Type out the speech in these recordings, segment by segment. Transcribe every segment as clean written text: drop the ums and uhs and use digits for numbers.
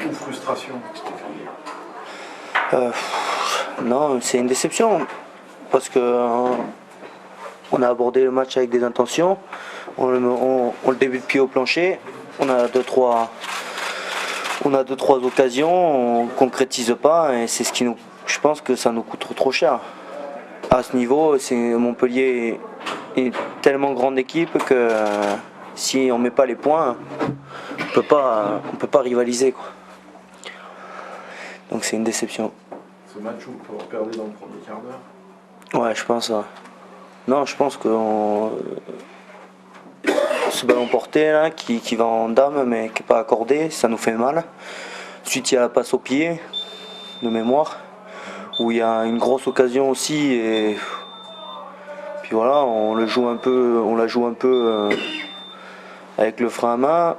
ou frustration? Non, c'est une déception. Parce que on a abordé le match avec des intentions. On le débute pied au plancher. On a deux trois occasions, on concrétise pas et c'est ce qui nous. Je pense que ça nous coûte trop cher. À ce niveau, Montpellier est une tellement grande équipe que si on met pas les points, on peut pas rivaliser, quoi. Donc c'est une déception. Ce match où vous perdez dans le premier quart d'heure? Ouais, je pense. Ouais. Non, je pense que ce ballon porté là, qui va en dame mais qui n'est pas accordé, ça nous fait mal. Ensuite, il y a la passe au pied, de mémoire, où il y a une grosse occasion aussi. Et puis voilà, on la joue un peu avec le frein à main.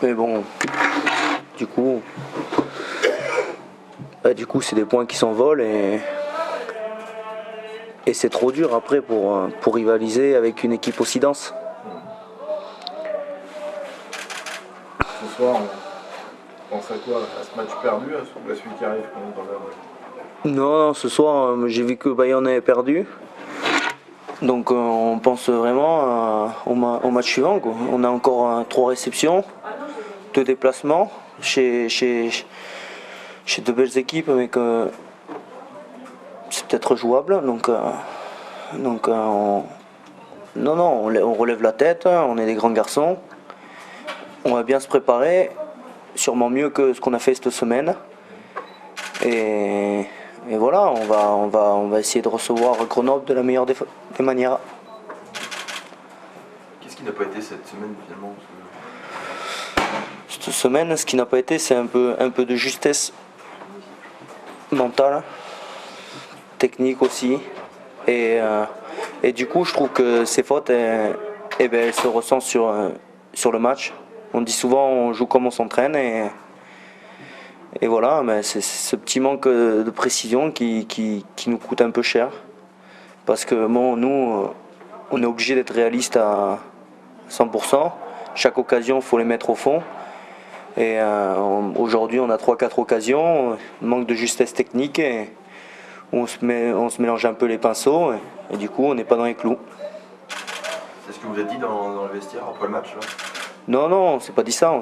Mais bon, du coup c'est des points qui s'envolent et c'est trop dur après pour rivaliser avec une équipe aussi dense. Ce soir, on pense à quoi? À ce match perdu, à celui qui arrive dans l'heure? Non, ce soir, j'ai vu que Bayern avait perdu. Donc on pense vraiment au match suivant, quoi. On a encore 3 réceptions, 2 déplacements chez de belles équipes, mais que c'est peut-être jouable. Donc on relève la tête, on est des grands garçons. On va bien se préparer, sûrement mieux que ce qu'on a fait cette semaine. Et voilà, on va essayer de recevoir Grenoble de la meilleure des manières. Qu'est-ce qui n'a pas été cette semaine finalement? Cette semaine, ce qui n'a pas été, c'est un peu de justesse mentale, technique aussi. Et du coup, je trouve que ces fautes, elles se ressentent sur le match. On dit souvent on joue comme on s'entraîne et voilà, mais c'est ce petit manque de précision qui nous coûte un peu cher. Parce que bon, nous, on est obligé d'être réaliste à 100%. Chaque occasion, il faut les mettre au fond. Et aujourd'hui, on a 3-4 occasions, manque de justesse technique et on se mélange un peu les pinceaux et du coup, on n'est pas dans les clous. C'est ce que vous avez dit dans le vestiaire après le match là? Non, on s'est pas dit ça.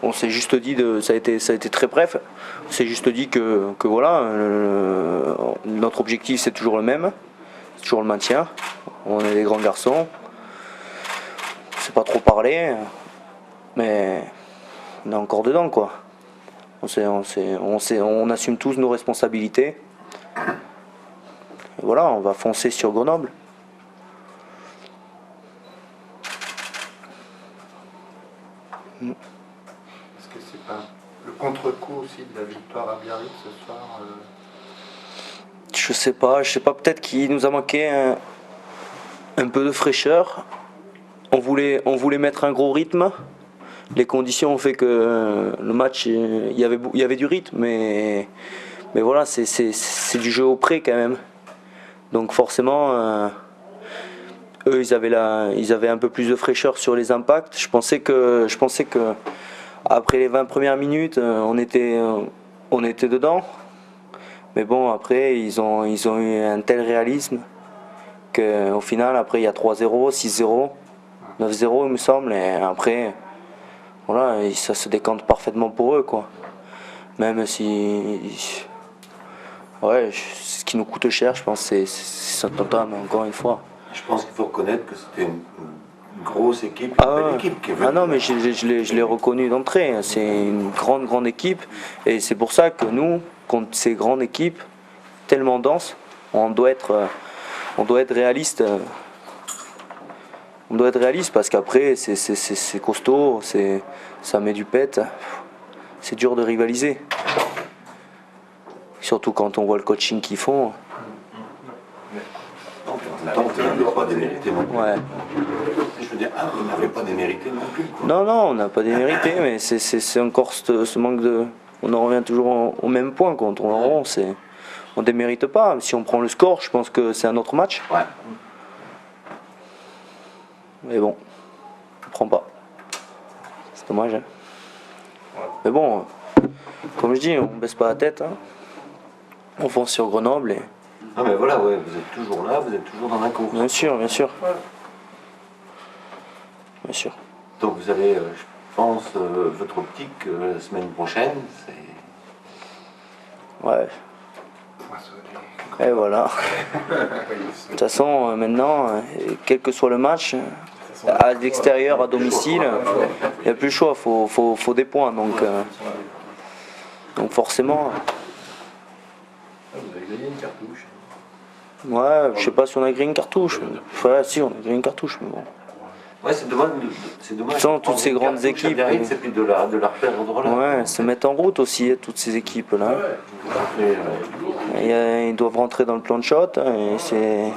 On s'est juste dit, ça a été très bref. On s'est juste dit que voilà, notre objectif c'est toujours le même, c'est toujours le maintien. On est des grands garçons. On sait pas trop parler, mais on est encore dedans, quoi. On assume tous nos responsabilités. Et voilà, on va foncer sur Grenoble. Est-ce que c'est pas le contre-coup aussi de la victoire à Biarritz ce soir? Je sais pas, peut-être qu'il nous a manqué un peu de fraîcheur. On voulait mettre un gros rythme. Les conditions ont fait que le match, il y avait du rythme, mais voilà, c'est du jeu au près quand même. Donc forcément, eux, ils avaient un peu plus de fraîcheur sur les impacts. Je pensais que après les 20 premières minutes, on était dedans. Mais bon, après, ils ont eu un tel réalisme qu'au final, après, il y a 3-0, 6-0, 9-0, il me semble. Et après, voilà, ça se décante parfaitement pour eux, quoi. Même si... Ouais, ce qui nous coûte cher, je pense, c'est Saint-Antoine, encore une fois. Je pense qu'il faut reconnaître que c'était une grosse équipe, une belle équipe qui est venue. Ah non, mais je l'ai reconnu d'entrée. C'est une grande équipe. Et c'est pour ça que nous, contre ces grandes équipes tellement denses, on doit être réaliste. On doit être réaliste parce qu'après, c'est costaud, ça met du pet. C'est dur de rivaliser. Surtout quand on voit le coaching qu'ils font. On n'avait pas démérité non plus. Ouais. Je veux dire, on n'avait pas démérité non plus. Quoi. Non, on n'a pas démérité, mais c'est encore ce manque de... On en revient toujours au même point. Quand on en rond, on démérite pas. Si on prend le score, je pense que c'est un autre match. Ouais. Mais bon, on prend pas. C'est dommage. Hein. Mais bon, comme je dis, on baisse pas la tête. Hein. On fonce sur Grenoble et... Non mais voilà, ouais, vous êtes toujours là, vous êtes toujours dans la course. Bien sûr, bien sûr. Ouais. Bien sûr. Donc vous avez, je pense, votre optique la semaine prochaine, c'est... Ouais. Et voilà. De toute façon, maintenant, quel que soit le match, à l'extérieur, à domicile, il n'y a plus le choix, faut des points. Donc forcément, Vous avez gagné une cartouche. ouais, je sais pas si on a grillé une cartouche. Ouais, si, on a grillé une cartouche, mais bon. Ouais, c'est dommage. C'est dommage. Sans toutes ces grandes Cartouche à équipes, Biarritz, c'est plus de la reperdre là. Ouais, se mettre en route aussi, toutes ces équipes-là. Ils doivent rentrer dans le plan de shot, et c'est...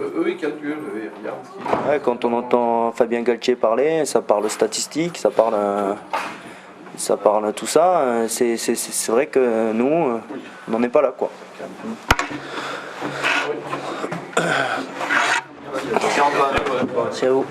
Eux, ils calculent, ils regardent ce qu'ils... Ouais, quand on entend Fabien Galtier parler, ça parle statistique, ça parle tout ça. C'est vrai que nous, on n'en est pas là, quoi. Merci Antoine. Merci à vous.